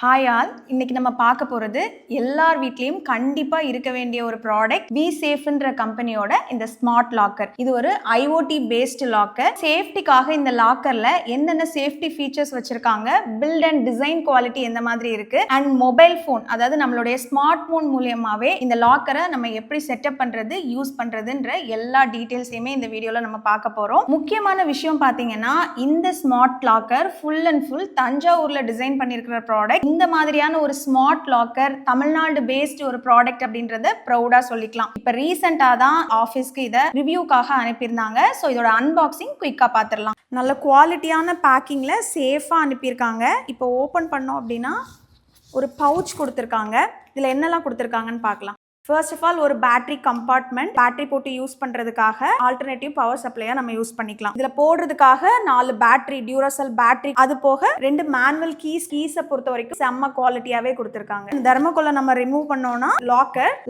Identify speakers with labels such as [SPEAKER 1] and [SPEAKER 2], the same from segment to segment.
[SPEAKER 1] Hi all, இன்னைக்கு நம்ம பார்க்க போகிறது எல்லார் வீட்லேயும் கண்டிப்பாக இருக்க வேண்டிய ஒரு ப்ராடக்ட் விசேஃப்ன்ற கம்பெனியோட இந்த ஸ்மார்ட் லாக்கர். இது ஒரு ஐஓடி பேஸ்டு லாக்கர். சேஃப்டிக்காக இந்த லாக்கரில் என்னென்ன சேஃப்டி ஃபீச்சர்ஸ் வச்சுருக்காங்க, பில்ட் அண்ட் டிசைன் குவாலிட்டி எந்த மாதிரி இருக்குது, அண்ட் மொபைல் ஃபோன் அதாவது நம்மளுடைய ஸ்மார்ட் ஃபோன் மூலியமாகவே இந்த லாக்கரை நம்ம எப்படி செட்டப் பண்ணுறது, யூஸ் பண்ணுறதுன்ற எல்லா டீட்டெயில்ஸையுமே இந்த வீடியோவில் நம்ம பார்க்க போகிறோம். முக்கியமான விஷயம் பார்த்தீங்கன்னா, இந்த smart locker full and full தஞ்சாவூரில் டிசைன் பண்ணியிருக்கிற ப்ராடக்ட். இந்த மாதிரியான ஒரு ஸ்மார்ட் லாக்கர் தமிழ்நாடு பேஸ்ட் ஒரு ப்ராடக்ட் அப்படின்றத ப்ரௌடா சொல்லிக்கலாம். இப்ப ரீசெண்டா தான் ஆஃபீஸ்க்கு இதை ரிவ்யூக்காக அனுப்பியிருந்தாங்க. ஸோ இதோட அன்பாக்சிங் குயிக்கா பார்த்துடலாம். நல்ல குவாலிட்டியான பேக்கிங்ல சேஃபா அனுப்பியிருக்காங்க. இப்போ ஓப்பன் பண்ணோம் அப்படின்னா ஒரு பவுச் கொடுத்துருக்காங்க. இதுல என்னெல்லாம் கொடுத்துருக்காங்கன்னு பார்க்கலாம். ஃபர்ஸ்ட் ஆஃப் ஆல் ஒரு பேட்டரி கம்பார்ட்மெண்ட், பேட்டரி போட்டு யூஸ் பண்றதுக்காக ஆல்டர்னேட்டிவ் பவர் சப்ளையா நம்ம யூஸ் பண்ணிக்கலாம். இதுல போடுறதுக்காக 4 பேட்டரி, டியூராசெல் பேட்டரி, அது போக 2 மேனுவல் கீஸை பொறுத்த வரைக்கும் செம்ம குவாலிட்டியாவே கொடுத்துருக்காங்க. இந்த தர்மகோலை நம்ம ரிமூவ் பண்ணோம்னா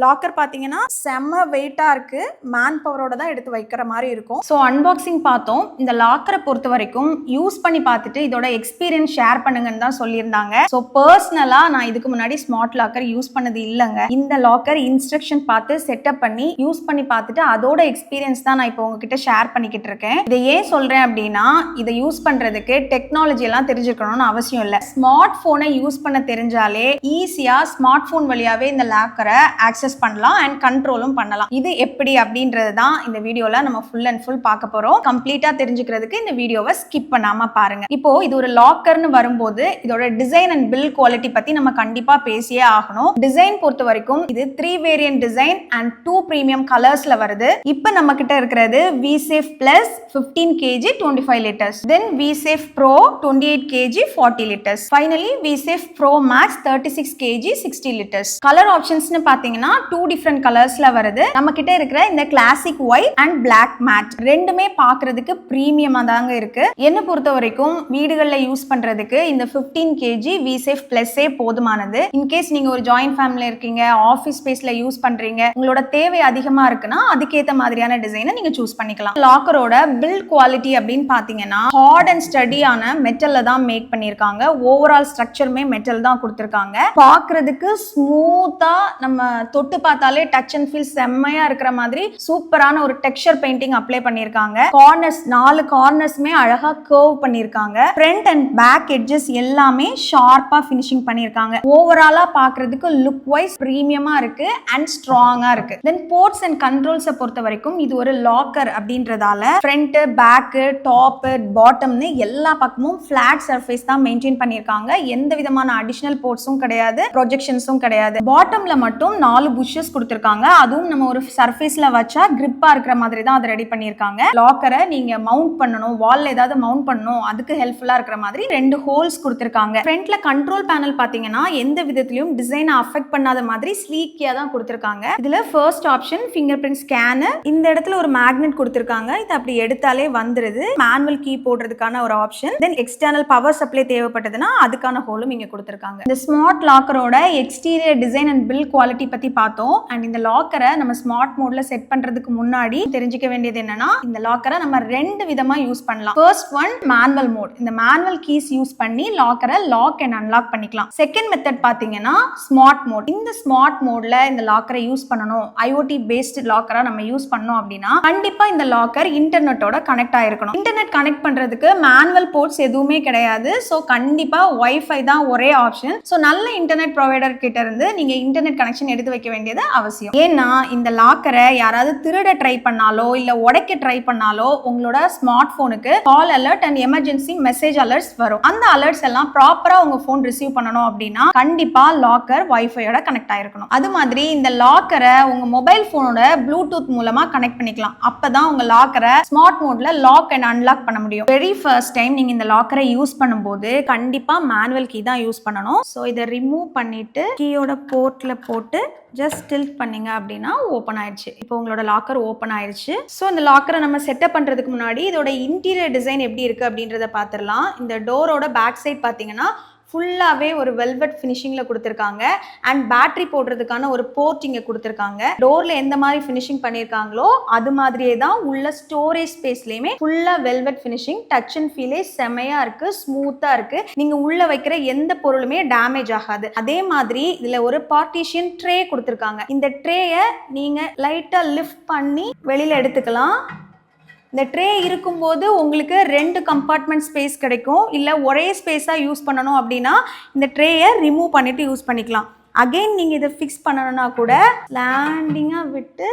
[SPEAKER 1] லாக்கர் பாத்தீங்கன்னா செம்ம வெயிட்டா இருக்கு. மேன் பவரோட தான் எடுத்து வைக்கிற மாதிரி இருக்கும். ஸோ அன்பாக்சிங் பார்த்தோம். இந்த லாக்கரை பொறுத்த வரைக்கும் யூஸ் பண்ணி பார்த்துட்டு இதோட எக்ஸ்பீரியன்ஸ் ஷேர் பண்ணுங்கன்னு தான் சொல்லியிருந்தாங்க. ஸோ பர்சனலா நான் இதுக்கு முன்னாடி ஸ்மார்ட் லாக்கர் யூஸ் பண்ணது இல்லைங்க. இந்த லாக்கர் இன்ஸ்ட்ரக்ஷன் பார்த்து செட்டப் பண்ணி யூஸ் பண்ணி பார்த்துட்டு அதோட எக்ஸ்பீரியன்ஸ் தான் நான் இப்போ உங்ககிட்ட ஷேர் பண்ணிக்கிட்டு இருக்கேன். இதை ஏன் சொல்றேன் அப்படின்னா, இதை யூஸ் பண்றதுக்கு டெக்னாலஜி எல்லாம் தெரிஞ்சுக்கணும்னு அவசியம் இல்லை. ஸ்மார்ட் போனை யூஸ் பண்ண தெரிஞ்சாலே ஈஸியா ஸ்மார்ட் போன் வழியாவே இந்த லாக்கரை ஆக்சஸ் பண்ணலாம் அண்ட் கண்ட்ரோலும் பண்ணலாம். இது எப்படி அப்படின்றது தான் இந்த வீடியோல நம்ம ஃபுல் அண்ட் ஃபுல் பார்க்க போறோம். கம்ப்ளீட்டா தெரிஞ்சுக்கிறதுக்கு இந்த வீடியோவை ஸ்கிப் பண்ணாம பாருங்க. இப்போ இது ஒரு லாக்கர்னு வரும்போது இதோட டிசைன் அண்ட் பில்ட் குவாலிட்டி பத்தி நம்ம கண்டிப்பா பேசியே ஆகணும். டிசைன் பொறுத்த வரைக்கும் இது 3 வேரியன்ட் டிசைன் அண்ட் 2 பிரீமியம் கலர்ஸ்ல வருது. இப்போ நம்ம கிட்ட இருக்கிறது Visafe plus 15 kg 25 liters, then Visafe pro 28 kg 40 liters, finally Visafe pro max 36 kg 60 liters. Colour ஆப்ஷன்ஸ்னு பாத்தீங்கன்னா 2 டிஃபரண்ட் கலர்ஸ்ல வருது. நம்ம கிட்ட இருக்கிற இந்த classic white and black matte ரெண்டுமே பாக்குறதுக்கு பிரீமியமா தாங்க இருக்கு. என்ன பொறுத்த வரைக்கும் வீடுகளில் யூஸ் பண்றதுக்கு இந்த 15 kg விசேஃப் பிளஸ்ஸே போதுமானது. இன்கேஸ் நீங்க ஒரு ஜாயிண்ட் ஃபேமிலி இருக்கீங்க, ஆஃபீஸ் ஸ்பேஸ்ல யூஸ் பண்றீங்க, உங்களோட தேவை அதிகமா இருக்குன்னா அதுக்கேற்ற மாதிரியான டிசைனை நீங்க சூஸ் பண்ணிக்கலாம். லாக்கரோட பில்ட் குவாலிட்டி அப்படின்னு பாத்தீங்கன்னா ஹார்ட் அண்ட் ஸ்டடியான மெட்டல்ல தான் மேக் பண்ணிருக்காங்க. ஓவரால் ஸ்ட்ரக்சருமே மெட்டல் தான் கொடுத்திருக்காங்க. பாக்குறதுக்கு ஸ்மூத்தா நம்ம தொட்டு பார்த்தாலே டச் அண்ட் ஃபீல் செம்மையா இருக்கிற மாதிரி சூப்பரான ஒரு டெக்ஸ்சர் பெயிண்டிங் அப்ளை பண்ணிருக்காங்க. கார்னர்ஸ் 4 கார்னர்ஸ்மே அழகா கர்வ் பண்ணிருக்காங்க. ஃப்ரண்ட் அண்ட் பேக் எட்ஜஸ் எல்லாமே ஷார்ப்பா ஃபினிஷிங் பண்ணிருக்காங்க. ஓவராலா பாக்குறதுக்கு லுக் வைஸ் பிரீமியமா இருக்கு அண்ட் ஸ்ட்ராங்கா இருக்கு. தென் போர்ட்ஸ் அண்ட் கண்ட்ரோல்ஸை பொறுத்த வரைக்கும் இது ஒரு லாக்கர் அப்படின்றதால ஃப்ரண்ட், பேக், டாப், பாட்டம்னு எல்லா பக்கமும் ஃபிளாட் சர்ஃபேஸ் தான் மெயின்டைன் பண்ணிருக்காங்க. எந்த விதமான அடிஷனல் போர்ட்ஸும் கிடையாது, ப்ரொஜெக்ஷன்ஸும் கிடையாது. பாட்டம்ல மட்டும் 4 புஷஸ் கொடுத்திருக்காங்க. அதுவும் நம்ம ஒரு சர்ஃபேஸ்ல வச்சா கிரிப்பா இருக்கிற மாதிரி தான் அதை ரெடி பண்ணிருக்காங்க. லாக்கரை நீங்க மவுண்ட் பண்ணணும், வால்ல ஏதாவது மவுண்ட் பண்ணணும், அதுக்கு ஹெல்ப்ஃபுல்லா இருக்கிற மாதிரி 2 ஹோல்ஸ் கொடுத்திருக்காங்க. ஃப்ரண்ட்ல கண்ட்ரோல் பேனல் பாத்தீங்கன்னா எந்த விதத்திலும் டிசைனை அஃபெக்ட் பண்ணாத மாதிரி ஸ்லீக்கியா தான் கொடுத்திருக்காங்க. இதுல first option finger print scanner. இந்த இடத்துல ஒரு மேக்னெட் கொடுத்திருக்காங்க. இது அப்படி எடுத்தாலே வந்துருது. மேனுவல் கீ போடுறதுக்கான ஒரு option. Then external power supply தேவைப்பட்டதுன்னா அதுக்கான ஹோலும் இங்க கொடுத்திருக்காங்க. இந்த ஸ்மார்ட் லாக்கரோட exterior design and build quality பத்தி பார்த்தோம். அண்ட் இந்த லாக்கரை நம்ம ஸ்மார்ட் மோட்ல செட் பண்றதுக்கு முன்னாடி தெரிஞ்சுக்க வேண்டியது என்னன்னா, இந்த லாக்கரை நம்ம 2 விதமா யூஸ் பண்ணலாம். First one manual mode. இந்த மேனுவல் கீஸ் யூஸ் பண்ணி லாக்கரை லாக் அண்ட் அன்லாக் பண்ணிக்கலாம். செகண்ட் மெத்தட் பாத்தீங்கன்னா ஸ்மார்ட் மோட். இந்த ஸ்மார்ட் மோட்ல இந்த லாக்கரை யூஸ் பண்ணணும், ஐஓடி பேஸ்ட் லாக்கரா நம்ம யூஸ் பண்ணோம் அப்படின்னா கண்டிப்பா இந்த லாக்கர் இன்டர்நெட்டோட கனெக்ட் ஆயிருக்கணும். இன்டர்நெட் கனெக்ட் பண்றதுக்கு மேனுவல் போர்ட்ஸ் எதுவுமே கிடையாது. ஸோ கண்டிப்பா வைஃபை தான் ஒரே ஆப்ஷன். ஸோ நல்ல இன்டர்நெட் ப்ரொவைடர் கிட்ட இருந்து நீங்க இன்டர்நெட் கனெக்ஷன் எடுத்து வைக்க வேண்டியது அவசியம். ஏன்னா இந்த லாக்கரை யாராவது திருட ட்ரை பண்ணாலோ இல்ல உடைக்க ட்ரை பண்ணாலோ உங்களோட ஸ்மார்ட் போனுக்கு கால் alert and emergency message alerts வரும். அந்த அலர்ட்ஸ் எல்லாம் ப்ராப்பரா உங்க போன் ரிசீவ் பண்ணணும் அப்படின்னா கண்டிப்பா லாக்கர் வைஃபையோட கனெக்ட் ஆயிருக்கணும். அது மாதிரி இந்த லாக்கரை உங்க மொபைல் போனோட ப்ளூடூத் மூலமா கனெக்ட் பண்ணிக்கலாம். அப்பதான் உங்க லாக்கரை ஸ்மார்ட் மோட்ல லாக் அண்ட் அன்லாக் பண்ண முடியும். வெரி ஃபர்ஸ்ட் டைம் நீங்க இந்த லாக்கரை யூஸ் பண்ணும்போது கண்டிப்பா மேனுவல் கீ தான் யூஸ் பண்ணணும். ஸோ இதை ரிமூவ் பண்ணிட்டு கீயோட போர்ட்ல போட்டு ஜஸ்ட் டில்ட் பண்ணீங்க அப்படின்னா ஓப்பன் ஆயிடுச்சு. இப்போ உங்களோட லாக்கர் ஓப்பன் ஆயிடுச்சு. ஸோ இந்த லாக்கரை நம்ம செட்டப் பண்றதுக்கு முன்னாடி இதோட இன்டீரியர் டிசைன் எப்படி இருக்கு அப்படின்றத பார்த்துடலாம். இந்த டோரோட பேக் சைட் பார்த்தீங்கன்னா ஃபுல்லாகவே ஒரு வெல்வெட் ஃபினிஷிங்கில் கொடுத்துருக்காங்க. அண்ட் பேட்டரி போடுறதுக்கான ஒரு போர்ட் இங்கே கொடுத்துருக்காங்க. டோரில் எந்த மாதிரி ஃபினிஷிங் பண்ணியிருக்காங்களோ அது மாதிரியே தான் உள்ள ஸ்டோரேஜ் ஸ்பேஸ்லேயுமே ஃபுல்லாக வெல்வெட் ஃபினிஷிங். டச் அண்ட் ஃபீலே செமையாக இருக்குது, ஸ்மூத்தாக இருக்குது. நீங்கள் உள்ளே வைக்கிற எந்த பொருளுமே டேமேஜ் ஆகாது. அதே மாதிரி இதில் ஒரு பார்ட்டிஷன் ட்ரே கொடுத்துருக்காங்க. இந்த ட்ரேயை நீங்கள் லைட்டாக லிஃப்ட் பண்ணி வெளியில் எடுத்துக்கலாம். இந்த ட்ரே இருக்கும்போது உங்களுக்கு 2 கம்பார்ட்மெண்ட் ஸ்பேஸ் கிடைக்கும். இல்லை ஒரே ஸ்பேஸாக யூஸ் பண்ணணும் அப்படின்னா இந்த ட்ரேயை ரிமூவ் பண்ணிவிட்டு யூஸ் பண்ணிக்கலாம். அகெயின் நீங்கள் இதை ஃபிக்ஸ் பண்ணணும்னா கூட லேண்டிங்காக விட்டு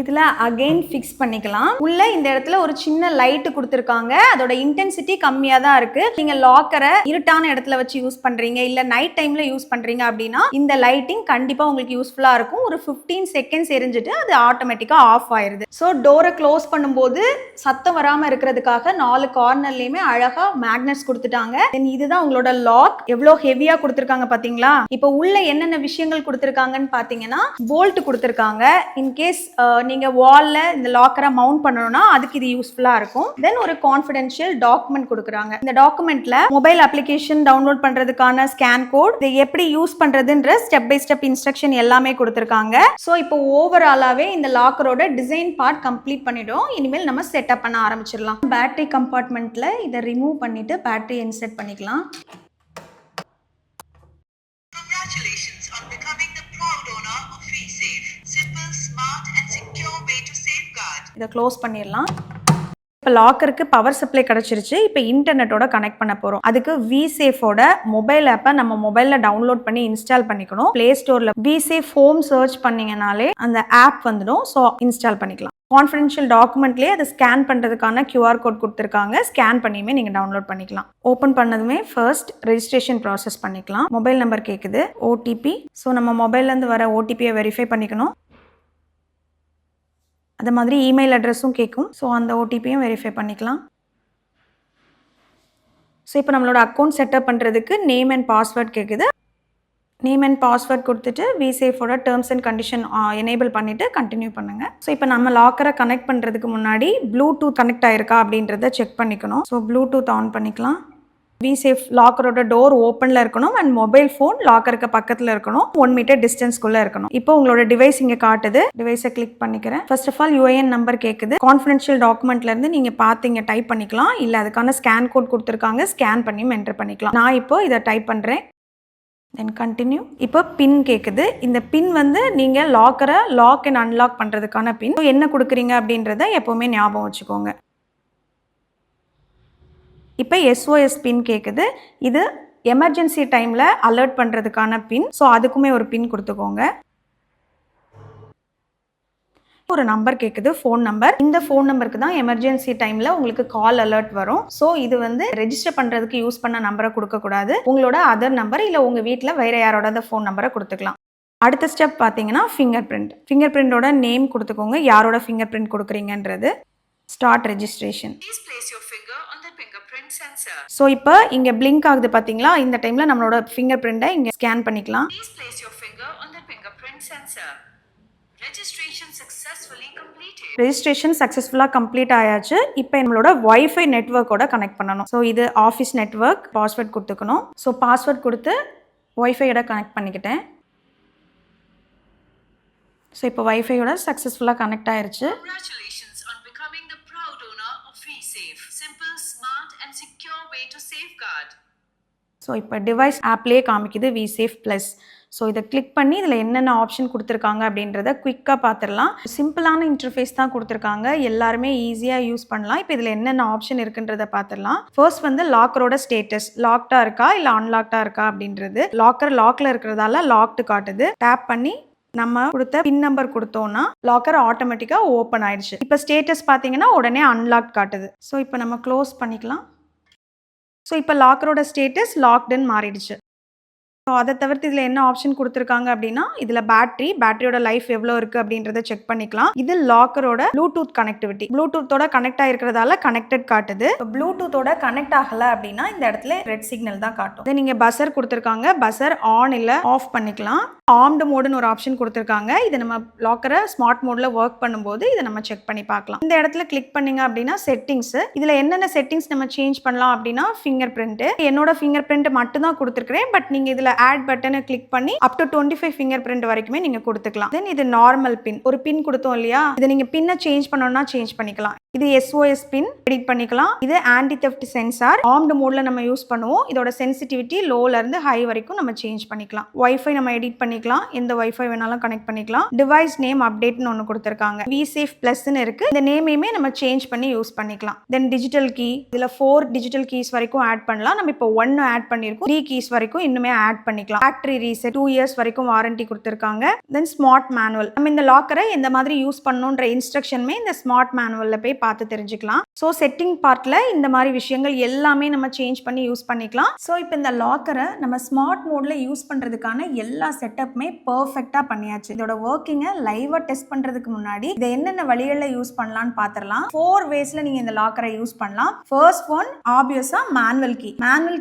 [SPEAKER 1] இதில் அகெயின் ஃபிக்ஸ் பண்ணிக்கலாம். உள்ள இந்த இடத்துல ஒரு சின்ன லைட்டு கொடுத்துருக்காங்க. அதோட இன்டென்சிட்டி கம்மியாக தான் இருக்குது. நீங்கள் லாக்கரை இருட்டான இடத்துல வச்சு யூஸ் பண்ணுறீங்க, இல்லை நைட் டைமில் யூஸ் பண்ணுறீங்க அப்படின்னா இந்த லைட்டிங் கண்டிப்பாக உங்களுக்கு யூஸ்ஃபுல்லாக இருக்கும். ஒரு 15 செகண்ட்ஸ் எரிஞ்சிட்டு அது ஆட்டோமேட்டிக்காக ஆஃப் ஆயிடுது. ஸோ டோரை க்ளோஸ் பண்ணும்போது சத்தம் வராமல் இருக்கிறதுக்காக 4 கார்னர்லேயுமே அழகாக மேக்னெட்ஸ் கொடுத்துட்டாங்க. தென் இதுதான் உங்களோட லாக். எவ்வளோ ஹெவியாக கொடுத்துருக்காங்க பார்த்தீங்களா? இப்போ உள்ள என்னென்ன விஷயங்கள் கொடுத்துருக்காங்கன்னு பார்த்தீங்கன்னா போல்ட் கொடுத்துருக்காங்க. இன்கேஸ் நீங்கள் வாலில் இந்த லாக்கரை மவுண்ட் பண்ணணும்னா அதுக்கு இது யூஸ்ஃபுல்லாக இருக்கும். தென் ஒரு கான்ஃபிடென்ஷியல் டாக்குமெண்ட் கொடுக்குறாங்க. இந்த டாக்குமெண்ட்டில் மொபைல் அப்ளிகேஷன் டவுன்லோட் பண்ணுறதுக்கான ஸ்கேன் கோட், இதை எப்படி யூஸ் பண்ணுறதுன்ற ஸ்டெப் பை ஸ்டெப் இன்ஸ்ட்ரக்ஷன் எல்லாமே கொடுத்துருக்காங்க. ஸோ இப்போ ஓவராலாகவே இந்த லாக்கரோட டிசைன் பார்ட் கம்ப்ளீட் பண்ணிடும். இனிமேல் நம்ம செட்டப் பண்ண ஆரம்பிச்சிடலாம். பேட்டரி கம்பார்ட்மெண்ட்டில் இதை ரிமூவ் பண்ணிவிட்டு பேட்டரி இன்செர்ட் பண்ணிக்கலாம்.
[SPEAKER 2] Congratulations on becoming the proud owner of VSafe. Simple, smart and secure way to safeguard.
[SPEAKER 1] இதை க்ளோஸ் பண்ணிடலாம். இப்போ லாக்கருக்கு பவர் சப்ளை கிடச்சிருச்சு. இப்போ இன்டர்நெட்டோட கனெக்ட் பண்ண போகிறோம். அதுக்கு VSafeோட மொபைல் ஆப்பை நம்ம மொபைலில் டவுன்லோட் பண்ணி இன்ஸ்டால் பண்ணிக்கணும். ப்ளே ஸ்டோரில் VSafe ஹோம் சர்ச் பண்ணிங்கனாலே அந்த ஆப் வந்துடும். ஸோ இன்ஸ்டால் பண்ணிக்கலாம். கான்ஃபிடென்ஷியல் டாக்குமெண்ட்லேயே அதை ஸ்கேன் பண்ணுறதுக்கான QR கோட் கொடுத்துருக்காங்க. ஸ்கேன் பண்ணியுமே நீங்கள் டவுன்லோட் பண்ணிக்கலாம். ஓப்பன் பண்ணதுமே ஃபர்ஸ்ட் ரெஜிஸ்ட்ரேஷன் ப்ராசஸ் பண்ணிக்கலாம். மொபைல் நம்பர் கேட்குது, OTP. ஸோ நம்ம மொபைல்லேருந்து வர OTPயை வெரிஃபை பண்ணிக்கணும். அது மாதிரி இமெயில் அட்ரஸும் கேட்கும். ஸோ அந்த OTPயும் வெரிஃபை பண்ணிக்கலாம். ஸோ இப்போ நம்மளோட அக்கௌண்ட் செட்டப் பண்ணுறதுக்கு நேம் அண்ட் பாஸ்வேர்ட் கேட்குது. நேம் அண்ட் பாஸ்வேர்ட் கொடுத்துட்டு VSafeோட டேர்ம்ஸ் அண்ட் கண்டிஷன் எனேபிள் பண்ணிவிட்டு கண்டினியூ பண்ணுங்கள். ஸோ இப்போ நம்ம லாக்கரை கனெக்ட் பண்ணுறதுக்கு முன்னாடி ப்ளூடூத் கனெக்ட் ஆயிருக்கா அப்படின்றத செக் பண்ணிக்கணும். ஸோ ப்ளூடூத் ஆன் பண்ணிக்கலாம். VSafe லாக்கரோட டோர் ஓப்பனில் இருக்கணும் அண்ட் மொபைல் ஃபோன் லாக்கருக்கு பக்கத்தில் இருக்கணும். 1 மீட்டர் டிஸ்டன்ஸ்குள்ளே இருக்கணும். இப்போ உங்களோட டிவைஸ் இங்கே காட்டுது. டிவைஸை கிளிக் பண்ணிக்கிறேன். First of all UIN number கேட்குது. கான்ஃபிடென்ஷியல் டாக்குமெண்ட்லேருந்து நீங்கள் பார்த்து இங்கே டைப் பண்ணிக்கலாம். இல்லை அதுக்கான ஸ்கேன் கோட் கொடுத்துருக்காங்க, ஸ்கேன் பண்ணியும் என்டர் பண்ணிக்கலாம். நான் இப்போ இதை டைப் பண்ணுறேன். Then continue. இப்போ பின் கேட்குது. இந்த பின் வந்து நீங்கள் லாக்கரை லாக் அண்ட் அன்லாக் பண்ணுறதுக்கான பின். என்ன கொடுக்குறீங்க அப்படின்றத எப்போவுமே ஞாபகம் வச்சுக்கோங்க. இப்போ SOS பின் கேட்குது. இது எமர்ஜென்சி டைமில் அலர்ட் பண்ணுறதுக்கான பின். ஸோ அதுக்குமே ஒரு பின் கொடுத்துக்கோங்க. ஒரு நம்பர் கேட்குது, ஃபோன் நம்பர். இந்த ஃபோன் நம்பருக்கு தான் எமர்ஜென்சி டைமில் உங்களுக்கு கால் அலர்ட் வரும். ஸோ இது வந்து ரெஜிஸ்டர் பண்ணுறதுக்கு யூஸ் பண்ண நம்பரை கொடுக்கக்கூடாது. உங்களோட அதர் நம்பர் இல்லை உங்கள் வீட்டில் வேறு யாரோட ஃபோன் நம்பரை கொடுத்துக்கலாம். அடுத்த ஸ்டெப் பார்த்தீங்கன்னா ஃபிங்கர் பிரிண்ட். ஃபிங்கர் பிரிண்டோட நேம் கொடுத்துக்கோங்க, யாரோட ஃபிங்கர் பிரிண்ட் கொடுக்குறீங்கன்றது. Start registration. ஸோ இப்போ இங்கே பிளிங்க் ஆகுது பார்த்தீங்களா? இந்த டைமில் நம்மளோட ஃபிங்கர் பிரிண்ட்டை இங்கே ஸ்கேன் பண்ணிக்கலாம். ரெஜிஸ்ட்ரேஷன் சக்ஸஸ்ஃபுல்லாக கம்ப்ளீட் ஆயாச்சு. இப்போ நம்மளோட வைஃபை நெட்வொர்க்கோட கனெக்ட் பண்ணணும். ஸோ இது ஆஃபீஸ் நெட்வொர்க். பாஸ்வேர்ட் கொடுத்துக்கணும். ஸோ பாஸ்வேர்ட் கொடுத்து வைஃபையோட கனெக்ட் பண்ணிக்கிட்டேன். ஸோ இப்போ வைஃபையோட சக்ஸஸ்ஃபுல்லாக கனெக்ட் ஆயிருச்சு. ஸோ இப்போ டிவைஸ் ஆப்லேயே காமிக்குது VSafe Plus. ஸோ இதை கிளிக் பண்ணி இதில் என்னென்ன ஆப்ஷன் கொடுத்துருக்காங்க அப்படின்றத குயிக்காக பார்த்துடலாம். சிம்பிளான இன்டர்ஃபேஸ் தான் கொடுத்துருக்காங்க, எல்லாருமே ஈஸியாக யூஸ் பண்ணலாம். இப்போ இதில் என்னென்ன ஆப்ஷன் இருக்குன்றத பார்த்துடலாம். ஃபர்ஸ்ட் வந்து லாக்கரோட ஸ்டேட்டஸ், லாக்டாக இருக்கா இல்லை அன்லாக்டாக இருக்கா அப்படின்றது. லாக்கில் இருக்கிறதால லாக்டு காட்டுது. டேப் பண்ணி நம்ம கொடுத்த பின் நம்பர் கொடுத்தோம்னா லாக்கர் ஆட்டோமேட்டிக்காக ஓப்பன் ஆயிடுச்சு. இப்போ ஸ்டேட்டஸ் பார்த்தீங்கன்னா உடனே அன்லாக் காட்டுது. ஸோ இப்போ நம்ம க்ளோஸ் பண்ணிக்கலாம். ஸோ இப்போ லாக்கரோட ஸ்டேட்டஸ் லாக்டுன்னு மாறிடுச்சு. ஸோ அதை தவிர்த்து இதில் என்ன ஆப்ஷன் கொடுத்துருக்காங்க அப்படின்னா இதில் பேட்டரியோட லைஃப் எவ்வளோ இருக்குது அப்படின்றத செக் பண்ணிக்கலாம். இது லாக்கரோட ப்ளூடூத் கனெக்டிவிட்டி, ப்ளூடூத்தோட கனெக்ட் ஆகிருக்கிறதால கனெக்டட் காட்டுது. ப்ளூடூத்தோட கனெக்ட் ஆகலை அப்படின்னா இந்த இடத்துல ரெட் சிக்னல் தான் காட்டும். இதை நீங்கள் பஸர் கொடுத்துருக்காங்க, பஸர் ஆன் இல்லை ஆஃப் பண்ணிக்கலாம். ஆர்ம்டு மோடுன்னு ஒரு ஆப்ஷன் கொடுத்துருக்காங்க. இதை நம்ம லாக்கரை ஸ்மார்ட் மோடில் ஒர்க் பண்ணும்போது இதை நம்ம செக் பண்ணி பார்க்கலாம். இந்த இடத்துல கிளிக் பண்ணிங்க அப்படின்னா செட்டிங்ஸ், இதில் என்னென்ன செட்டிங்ஸ் நம்ம சேஞ்ச் பண்ணலாம் அப்படின்னா ஃபிங்கர் பிரிண்ட், என்னோட ஃபிங்கர் பிரிண்ட் மட்டும் தான் கொடுத்துருக்கேன். பட் நீங்கள் இதில் ஆட் பட்டனை கிளிக் பண்ணி அப் டு 25 ஃபிங்கர் பிரிண்ட் வரைக்குமே நீங்க கொடுத்துக்கலாம். தென் இது நார்மல் பின், ஒரு பின் கொடுத்தோம் இல்லையா, இதை நீங்க பின்னை சேஞ்ச் பண்ணணும்னா சேஞ்ச் பண்ணிக்கலாம். இது SOS பின் எடிட் பண்ணிக்கலாம். இது ஆன்டி தெஃப்ட் சென்சார், ஆர்ம்டு மோட்ல நம்ம யூஸ் பண்ணுவோம். இதோட சென்சிட்டிவிட்டி லோல இருந்து ஹை வரைக்கும் நம்ம சேஞ்ச் பண்ணிக்கலாம். வைஃபை நம்ம எடிட் பண்ணிக்கலாம், எந்த வைஃபை வேணாலும் கனெக்ட் பண்ணிக்கலாம். டிவைஸ் நேம் அப்டேட்னு ஒன்று கொடுத்துருக்காங்க, VSafe Plusன்னு இருக்கு. இந்த நேமையுமே நம்ம சேஞ்ச் பண்ணி யூஸ் பண்ணிக்கலாம். தென் டிஜிட்டல் கீ, இதுல 4 டிஜிட்டல் கீஸ் வரைக்கும் ஆட் பண்ணலாம். நம்ம இப்போ 1 ஆட் பண்ணிருக்கோம், 3 கீஸ் வரைக்கும் இன்னுமே ஆட் பண்ணிக்கலாம். ஃபேக்டரி ரீசெட், 2 இயர்ஸ் வரைக்கும் வாரண்டி கொடுத்துருக்காங்க. தென் ஸ்மார்ட் மேனுவல், நம்ம இந்த லாக்கரை எந்த மாதிரி யூஸ் பண்ணணுன்ற இன்ஸ்ட்ரக்ஷனுமே இந்த ஸ்மார்ட் மேனுவல்ல போய் பார்த்து தெரிஞ்சுக்கலாம். ஸோ செட்டிங் பார்ட்ல இந்த மாதிரி விஷயங்கள் எல்லாமே நம்ம சேஞ்ச் பண்ணி யூஸ் பண்ணிக்கலாம். ஸோ இப்போ இந்த லாக்கரை நம்ம ஸ்மார்ட் மோட்ல யூஸ் பண்றதுக்கான எல்லா செட்டப்புமே பர்ஃபெக்டா பண்ணியாச்சு. இதோட ஒர்க்கிங்கை லைவா டெஸ்ட் பண்றதுக்கு முன்னாடி இதை என்னென்ன வழிகளில் யூஸ் பண்ணலாம்னு பார்த்துடலாம். 4 வேஸ்ல நீங்க இந்த லாக்கரை யூஸ் பண்ணலாம். First one obviously manual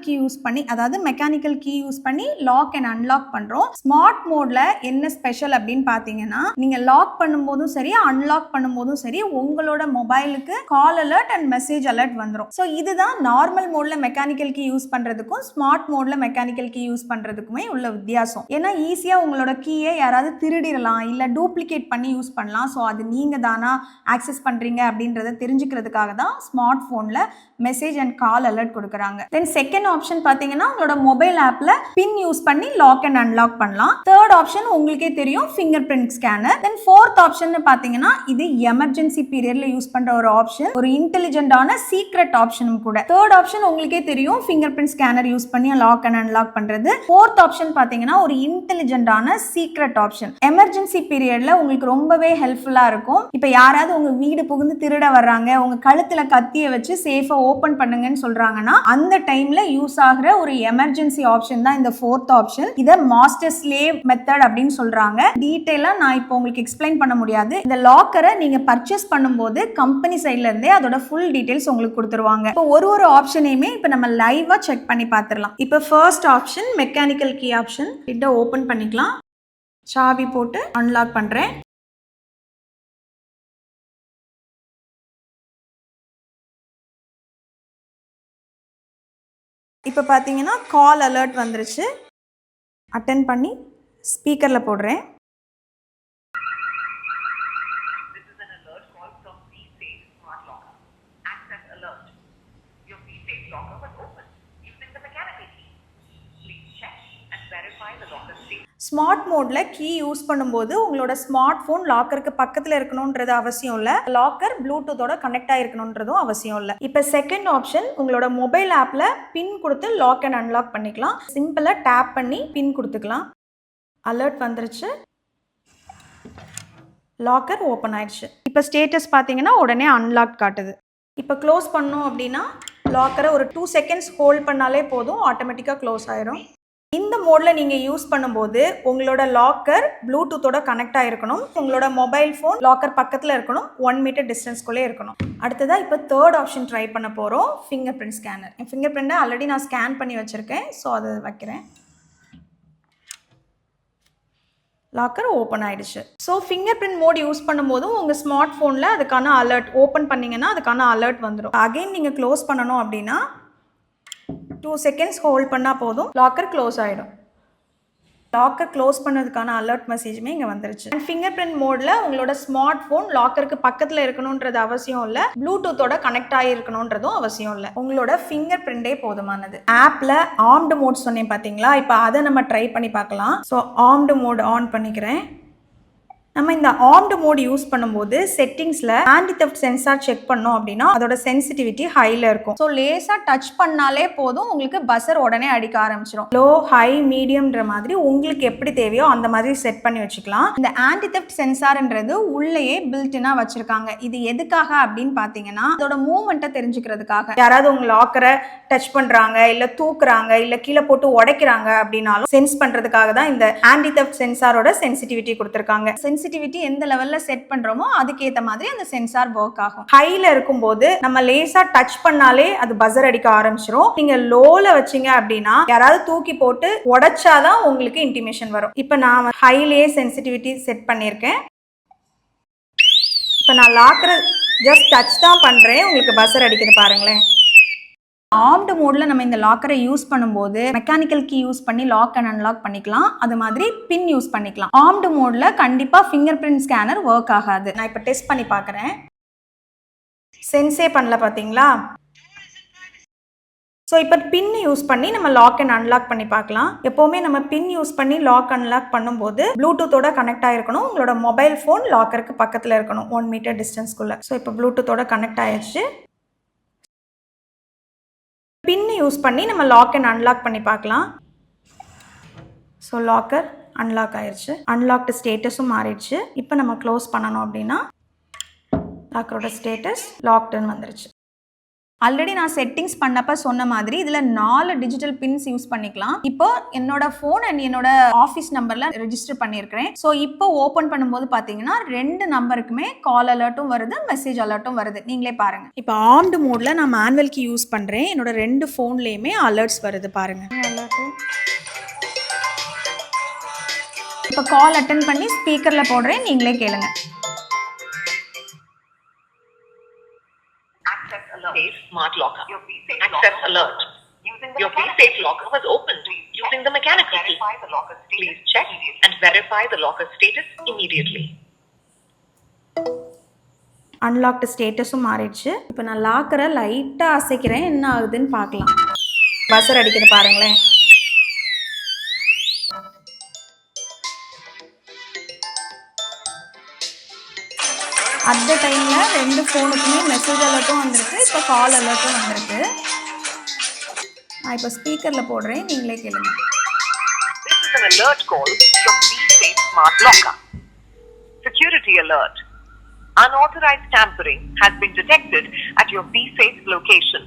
[SPEAKER 1] key use பண்ணி, அதாவது மெக்கானிக்கல் கீ யூஸ் பண்ணி லாக் அண்ட் அன்லாக் பண்றோம். ஸ்மார்ட் மோட்ல என்ன ஸ்பெஷல் அப்படின்னு பாத்தீங்கன்னா, நீங்க லாக் பண்ணும்போதும் சரி அன்லாக் பண்ணும்போதும் சரி உங்களோட மொபைலுக்கு கால் அலர்ட் அண்ட் மெசேஜ் அலர்ட் வந்துடும். ஸோ இதுதான் நார்மல் மோட்ல மெக்கானிக்கல் கீ யூஸ் பண்றதுக்கும் ஸ்மார்ட் மோட்ல மெக்கானிக்கல் கீ யூஸ் பண்றதுக்குமே உள்ள வித்தியாசம். ஏன்னா ஈஸியா உங்களோட கீயை யாராவது திருடிடலாம், இல்ல டூப்ளிகேட் பண்ணி யூஸ் பண்ணலாம். ஸோ அது நீங்க தானா ஆக்சஸ் பண்றீங்க அப்படின்றத தெரிஞ்சுக்கிறதுக்காக தான் ஸ்மார்ட் போன்ல மெசேஜ் அண்ட் கால் அலர்ட் கொடுக்குறாங்க. தென் செகண்ட் ஆப்ஷன் பாத்தீங்கன்னா உங்களோட மொபைல் ஆப்ல பின் யூஸ் பண்ணி லாக் அண்ட் அன்லாக் பண்ணலாம். தேர்ட் ஆப்ஷன் உங்களுக்கே தெரியும், ஃபிங்கர் பிரிண்ட் ஸ்கேனர். தென் ஃபோர்த் ஆப்ஷன் பாத்தீங்கன்னா இது எமர்ஜென்சி பீரியட்ல யூஸ் பண்ற ஒரு ஆப்ஷன், ஒரு இன்டெலிஜென்டான சீக்ரெட் ஆப்ஷனும் கூட. தேர்ட் ஆப்ஷன் உங்களுக்கே தெரியும், ஃபிங்கர் பிரிண்ட் ஸ்கேனர் யூஸ் பண்ணி லாக் அண்ட் அன்லாக் பண்றது. ஃபோர்த் ஆப்ஷன் பாத்தீங்கன்னா ஒரு இன்டெலிஜென்டான சீக்ரெட் ஆப்ஷன், எமர்ஜென்சி பீரியட்ல உங்களுக்கு ரொம்பவே ஹெல்ப்ஃபுல்லா இருக்கும். இப்ப யாராவது உங்க வீடு புகுந்து திருட வர்றாங்க, உங்க கழுத்துல கத்திய வச்சு சேஃபா ஓபன் பண்ணுங்கன்னு சொல்றாங்கன்னா அந்த டைம்ல யூஸ் ஆகிற ஒரு எமர்ஜென்சி ஆப்ஷன் தான் இந்த ஃபோர்த் ஆப்ஷன். இத மாஸ்டர் ஸ்லேவ் மெத்தட் அப்படின்னு சொல்றாங்க. டீடைலா நான் இப்போ உங்களுக்கு எக்ஸ்பிளைன் பண்ண முடியாது. இந்த லாக்கரை நீங்க பர்ச்சேஸ் பண்ணும்போது கம்பெனி சைட்ல இருந்தே அதோட ஃபுல் டீடைல்ஸ் உங்களுக்கு கொடுத்துருவாங்க. இப்போ ஒரு ஆப்ஷனையுமே இப்போ நம்ம லைவா செக் பண்ணி பார்த்துடலாம். இப்போ first option mechanical key option, இதை ஓபன் பண்ணிக்கலாம். சாவி போட்டு அன்லாக் பண்றேன். இப்போ பார்த்தீங்கன்னா கால் அலர்ட் வந்துருச்சு. அட்டென்ட் பண்ணி ஸ்பீக்கரில் போடுறேன்.
[SPEAKER 2] This is an alert call from VSafe Smart Locker. Access alert. Your VSafe locker was opened using the mechanical key. Please check and verify the locker state.
[SPEAKER 1] Smart மோட்ல key use பண்ணும்போது உங்களோட smart phone லாக்கருக்கு பக்கத்தில் இருக்கணும்ன்றது அவசியம் இல்லை. Locker ப்ளூடூத்தோட connect ஆகிருக்கணுன்றதும் அவசியம் இல்லை. இப்போ second option, உங்களோட மொபைல் ஆப்ல பின் கொடுத்து லாக் அண்ட் அன்லாக் பண்ணிக்கலாம். சிம்பிளா டேப் பண்ணி பின் கொடுத்துக்கலாம். அலர்ட் வந்துருச்சு, லாக்கர் ஓப்பன் ஆயிடுச்சு. இப்போ ஸ்டேட்டஸ் பார்த்தீங்கன்னா உடனே அன்லாக் காட்டுது. இப்போ க்ளோஸ் பண்ணோம் அப்படின்னா லாக்கரை ஒரு 2 செகண்ட்ஸ் ஹோல்ட் பண்ணாலே போதும், ஆட்டோமேட்டிக்காக க்ளோஸ் ஆயிரும். இந்த மோட்ல நீங்க யூஸ் பண்ணும்போது உங்களோட லாக்கர் ப்ளூடூத்தோட கனெக்ட் ஆயிருக்கணும். உங்களோட மொபைல் போன் லாக்கர் பக்கத்துல இருக்கணும், 1 மீட்டர் டிஸ்டன்ஸ்குள்ளே இருக்கணும். அடுத்ததா இப்போ தேர்ட் ஆப்ஷன் ட்ரை பண்ண போறோம், ஃபிங்கர் பிரிண்ட் ஸ்கேனர். என் ஃபிங்கர் பிரிண்ட்டை ஆல்ரெடி நான் ஸ்கேன் பண்ணி வச்சிருக்கேன். ஸோ அதை வைக்கிறேன். லாக்கர் ஓப்பன் ஆயிடுச்சு. So fingerprint mode use பண்ணும்போதும் உங்கள் ஸ்மார்ட் ஃபோனில் அதுக்கான அலர்ட் ஓப்பன் பண்ணிங்கன்னா அதுக்கான அலர்ட் வந்துடும். அகைன் நீங்கள் க்ளோஸ் பண்ணணும் அப்படின்னா 2 செகண்ட்ஸ் ஹோல்ட் பண்ணால் போதும், லாக்கர் க்ளோஸ் ஆகிடும். லாக்கர் க்ளோஸ் பண்ணதுக்கான அலர்ட் மெசேஜுமே இங்கே வந்துருச்சு. ஃபிங்கர் பிரிண்ட் மோடில் உங்களோட ஸ்மார்ட் ஃபோன் லாக்கருக்கு பக்கத்தில் இருக்கணுன்றது அவசியம் இல்லை, ப்ளூடூத்தோட கனெக்ட் ஆகிருக்கணுன்றதும் அவசியம் இல்லை. உங்களோட ஃபிங்கர் பிரிண்டே போதுமானது. ஆப்பில் ஆர்ம்டு மோட் சொன்னேன் பார்த்தீங்களா, இப்போ அதை நம்ம ட்ரை பண்ணி பார்க்கலாம். ஸோ ஆர்ம்டு மோட் ஆன் பண்ணிக்கிறேன். நம்ம இந்த ஆர்ம்டு மோட் யூஸ் பண்ணும்போது செட்டிங்ஸ்ல ஆன்டி தெஃப்ட் சென்சார் செக் பண்ணோம் அப்படின்னா அதோட சென்சிட்டிவிட்டி ஹைல இருக்கும். ஸோ லேசா டச் பண்ணாலே போதும் உங்களுக்கு பஸர் உடனே அடிக்க ஆரம்பிச்சிடும். லோ, ஹை, மீடியம்ன்ற மாதிரி உங்களுக்கு எப்படி தேவையோ அந்த மாதிரி செட் பண்ணி வச்சுக்கலாம். இந்த ஆன்டி தெஃப்ட் சென்சார்ன்றது உள்ளேயே பில்டினா வச்சிருக்காங்க. இது எதுக்காக அப்படின்னு பாத்தீங்கன்னா அதோட மூவ்மெண்ட்டை தெரிஞ்சுக்கிறதுக்காக. யாராவது உங்க லாக்கரை டச் பண்றாங்க, இல்ல தூக்குறாங்க, இல்ல கீழே போட்டு உடைக்கிறாங்க அப்படின்னாலும் சென்ஸ் பண்றதுக்காக தான் இந்த ஆன்டி தெஃப்ட் சென்சாரோட சென்சிட்டிவிட்டி கொடுத்திருக்காங்க. சென்சிட்டிவிட்டி எந்த லெவல்ல செட் பண்றோமோ அதுக்கேற்ற மாதிரி அந்த சென்சார் ஒர்க் ஆகும். ஹைல இருக்கும்போது நம்ம லேசா டச் பண்ணாலே அது பஸர் அடிக்க ஆரம்பிச்சிடும். நீங்க லோல வச்சீங்க அப்படின்னா யாராவது தூக்கி போட்டு உடைச்சாதான் உங்களுக்கு இன்டிமேஷன் வரும். இப்போ நான் ஹைலேயே சென்சிட்டிவிட்டி செட் பண்ணியிருக்கேன். இப்போ நான் லாக்கரை ஜஸ்ட் டச் தான் பண்றேன், உங்களுக்கு பஸர் அடிக்குது பாருங்களேன். ஆர்ம்டு மோட்ல நம்ம இந்த லாக்கரை யூஸ் பண்ணும்போது மெக்கானிக்கல் கீ யூஸ் பண்ணி லாக் அண்ட் அன்லாக் பண்ணிக்கலாம். அது மாதிரி பின் யூஸ் பண்ணிக்கலாம். ஆர்ம்டு மோட்ல கண்டிப்பா ஃபிங்கர் பிரிண்ட் ஸ்கேனர் ஒர்க் ஆகாது. நான் இப்போ டெஸ்ட் பண்ணி பார்க்குறேன். சென்ஸே பண்ணல பார்த்தீங்களா? ஸோ இப்போ பின் யூஸ் பண்ணி நம்ம லாக் அண்ட் அன்லாக் பண்ணி பார்க்கலாம். எப்போவுமே நம்ம பின் யூஸ் பண்ணி லாக் அன்லாக் பண்ணும்போது ப்ளூடூத்தோட கனெக்ட் ஆகிருக்கணும். உங்களோட மொபைல் ஃபோன் லாக்கருக்கு பக்கத்தில் இருக்கணும், 1 மீட்டர் டிஸ்டன்ஸ்குள்ளே. ஸோ இப்போ ப்ளூடூத்தோட கனெக்ட் ஆயிடுச்சு. பின் யூஸ் பண்ணி நம்ம லாக் அண்ட் அன்லாக் பண்ணி பார்க்கலாம். ஸோ லாக்கர் அன்லாக் ஆயிடுச்சு. அன்லாக்டு ஸ்டேட்டஸும் மாறிடுச்சு. இப்போ நம்ம க்ளோஸ் பண்ணணும் அப்படின்னா லாக்கரோட ஸ்டேட்டஸ் லாக்டுன்னு வந்துருச்சு. ஆல்ரெடி நான் செட்டிங்ஸ் பண்ணப்ப சொன்ன மாதிரி இதில் 4 டிஜிட்டல் பின்ஸ் யூஸ் பண்ணிக்கலாம். இப்போ என்னோட ஃபோன் அண்ட் என்னோட ஆஃபீஸ் நம்பரில் ரெஜிஸ்டர் பண்ணியிருக்கிறேன். ஸோ இப்போ ஓப்பன் பண்ணும்போது பார்த்தீங்கன்னா 2 நம்பருக்குமே கால் அலர்ட்டும் வருது, மெசேஜ் அலர்ட்டும் வருது. நீங்களே பாருங்கள். இப்போ ஆர்ம்டு மோடில் நான் மேனுவல் கீ யூஸ் பண்ணுறேன். என்னோட 2 ஃபோன்லேயுமே அலர்ட்ஸ் வருது பாருங்கள். இப்போ கால் அட்டன் பண்ணி ஸ்பீக்கரில் போடுறேன், நீங்களே கேளுங்க.
[SPEAKER 2] Safe Smart Locker. Access alert. Your V-Safe locker was opened using the mechanical key. Please check and verify the locker status immediately.
[SPEAKER 1] Unlocked ஸ்டேட்டஸும் மாறிடுச்சு. இப்போ நான் லாக்கரை லைட்டாக அசைக்கிறேன், என்ன ஆகுதுன்னு பார்க்கலாம். பஸர் அடிக்கிறது பாருங்களேன். அந்த டைமில் 2 ஃபோனுக்குமே மெசேஜ் அலர்ட்டும் வந்திருக்கு, இப்போ கால் அலர்ட்டும் வந்திருக்கு. நான் இப்போ ஸ்பீக்கரில் போடுறேன், நீங்களே கேளுங்க.
[SPEAKER 2] This is an alert call from V-Safe Smart Locker. Security alert. Unauthorized tampering has been detected at your V-Safe location.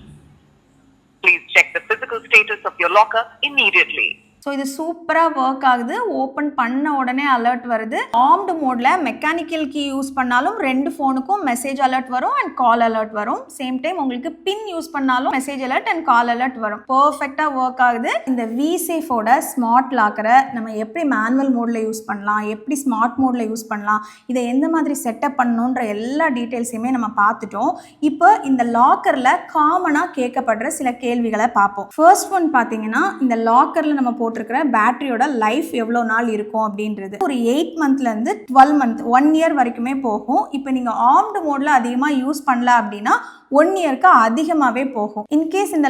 [SPEAKER 2] Please check the physical status of your locker immediately.
[SPEAKER 1] So இது சூப்பராக ஒர்க் ஆகுது. Open பண்ண உடனே alert வருது. Armed மோடில் mechanical key use பண்ணாலும் 2 ஃபோனுக்கும் message alert வரும் அண்ட் கால் அலர்ட் வரும். சேம் டைம் உங்களுக்கு பின் யூஸ் பண்ணாலும் message alert and call alert வரும். பர்ஃபெக்டாக ஒர்க் ஆகுது. இந்த V-Safeோட ஸ்மார்ட் லாக்கரை நம்ம எப்படி மேனுவல் மோடில் யூஸ் பண்ணலாம், எப்படி ஸ்மார்ட் மோடில் யூஸ் பண்ணலாம், இதை எந்த மாதிரி செட்டப் பண்ணணுன்ற எல்லா டீட்டெயில்ஸையுமே நம்ம பார்த்துட்டோம். இப்போ இந்த லாக்கரில் காமனாக கேட்கப்படுற சில கேள்விகளை பார்ப்போம். ஃபர்ஸ்ட் ஒன் பார்த்தீங்கன்னா, இந்த லாக்கரில் நம்ம போட்டிருக்கிற பேட்டரியோட லைஃப் எவ்வளோ நாள் இருக்கும் அப்படின்றது. ஒரு 8 மந்த்லேருந்து 12 மந்த் 1 இயர் வரைக்குமே போகும். இப்போ நீங்கள் ஆர்ம்டு மோடில் அதிகமாக யூஸ் பண்ணல அப்படின்னா 1 இயருக்கு அதிகமாகவே போகும். இன்கேஸ் இந்த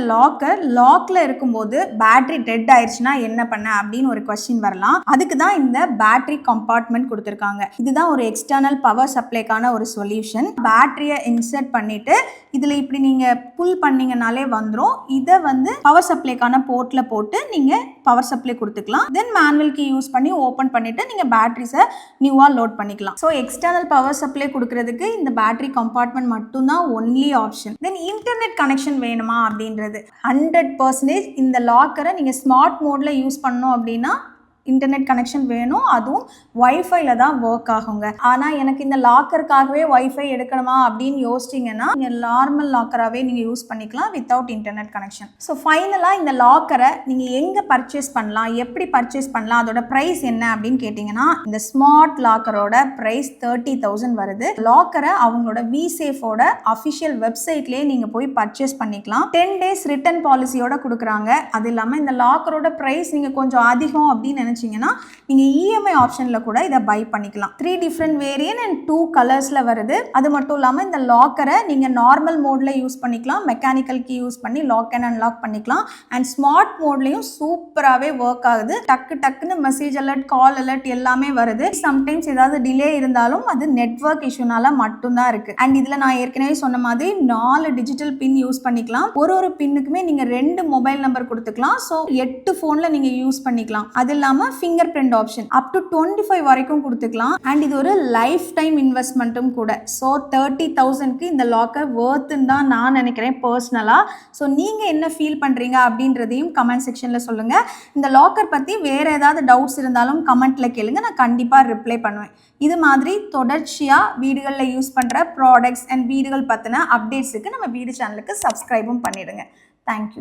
[SPEAKER 1] லாக்ல இருக்கும்போது பேட்டரி டெட் ஆயிடுச்சுன்னா என்ன பண்ண அப்படின்னு ஒரு கொஸ்டின் வரலாம். அதுக்கு தான் இந்த பேட்டரி கம்பார்ட்மெண்ட் கொடுத்துருக்காங்க. இதுதான் ஒரு எக்ஸ்டர்னல் பவர் சப்ளைக்கான ஒரு சொல்யூஷன். பேட்டரியை இன்சர்ட் பண்ணிட்டு இதில் இப்படி நீங்கள் புல் பண்ணீங்கனாலே வந்துடும். இதை வந்து பவர் சப்ளைக்கான போர்ட்டில் போட்டு நீங்கள் பவர் சப்ளை கொடுத்துக்கலாம். தென் மேனுவல் கீ யூஸ் பண்ணி ஓப்பன் பண்ணிட்டு நீங்கள் பேட்டரிஸை நியூவாக லோட் பண்ணிக்கலாம். ஸோ எக்ஸ்டர்னல் பவர் சப்ளை கொடுக்கறதுக்கு இந்த பேட்டரி கம்பார்ட்மெண்ட் மட்டும்தான் ஒன்லி ஆப்ஷன். தென் இன்டர்நெட் கனெக்ஷன் வேணுமா அப்படின்றது 100% இந்த லாக்கரை நீங்கள் ஸ்மார்ட் மோடில் யூஸ் பண்ணோம் அப்படின்னா இன்டர்நெட் கனெக்ஷன் வேணும். அதுவும் வைஃபைல தான் ஒர்க் ஆகுங்க. ஆனால் எனக்கு இந்த லாக்கருக்காகவே வைஃபை எடுக்கணுமா அப்படின்னு யோசிச்சிங்கன்னா நீங்கள் நார்மல் லாக்கராகவே நீங்கள் யூஸ் பண்ணிக்கலாம் வித்தவுட் இன்டர்நெட் கனெக்ஷன். ஸோ ஃபைனலாக இந்த லாக்கரை நீங்கள் எங்கே பர்ச்சேஸ் பண்ணலாம், எப்படி பர்ச்சேஸ் பண்ணலாம், அதோட ப்ரைஸ் என்ன அப்படின்னு கேட்டிங்கன்னா இந்த ஸ்மார்ட் லாக்கரோட ப்ரைஸ் 30,000 வருது. லாக்கரை அவங்களோட V-Safeோட அஃபிஷியல் வெப்சைட்லேயே நீங்கள் போய் பர்ச்சேஸ் பண்ணிக்கலாம். 10 days ரிட்டர்ன் பாலிசியோட கொடுக்குறாங்க. அது இல்லாமல் இந்த லாக்கரோட ப்ரைஸ் நீங்கள் கொஞ்சம் அதிகம் அப்படின்னு நினச்சிங்கன்னா நீங்கள் இஎம்ஐ ஆப்ஷனில் கூட இதை பை பண்ணிக்கலாம். 3 டிஃப்ரெண்ட் வேரியன்ட் அண்ட் 2 கலர்ஸில் வருது. அது மட்டும் இல்லாமல் இந்த லாக்கரை நீங்கள் நார்மல் மோடில் யூஸ் பண்ணிக்கலாம், மெக்கானிக்கல் கீ யூஸ் பண்ணி லாக் அண்ட் அன்லாக் பண்ணிக்கலாம். அண்ட் ஸ்மார்ட் மோட்லேயும் சூப்பராகவே ஒர்க் ஆகுது. டக்குன்னு மெசேஜ் அலர்ட், கால் அலர்ட் எல்லாமே வருது. சம்டைம்ஸ் ஏதாவது டிலே இருந்தாலும் அது நெட்வொர்க் இஷ்யூனால மட்டும்தான் இருக்குது. அண்ட் இதில் நான் ஏற்கனவே சொன்ன மாதிரி 4 டிஜிட்டல் பின் யூஸ் பண்ணிக்கலாம். ஒரு பின்னுக்குமே நீங்கள் 2 மொபைல் நம்பர் கொடுத்துக்கலாம். ஸோ 8 ஃபோனில் நீங்கள் யூஸ் பண்ணிக்கலாம். அது இல்லாமல் finger print option up to 25 வரைக்கும் கொடுத்துக்கலாம். அண்ட் இது ஒரு லைஃப் டைம் இன்வெஸ்ட்மெண்ட்டும் கூட. ஸோ 30,000க்கு இந்த லாக்கர் வர்த்துன்னு தான் நான் நினைக்கிறேன் பர்சனலாக. ஸோ நீங்கள் என்ன ஃபீல் பண்ணுறீங்க அப்படின்றதையும் கமெண்ட் செக்ஷனில் சொல்லுங்கள். இந்த லாக்கர் பற்றி வேறு ஏதாவது டவுட்ஸ் இருந்தாலும் கமெண்ட்டில் கேளுங்க, நான் கண்டிப்பாக ரிப்ளை பண்ணுவேன். இது மாதிரி தொடர்ச்சியாக வீடுகளில் யூஸ் பண்ணுற ப்ராடக்ட்ஸ் அண்ட் வீடுகள் பற்றின அப்டேட்ஸுக்கு நம்ம வீடு சேனலுக்கு சப்ஸ்கிரைபும் பண்ணிடுங்க. தேங்க்யூ.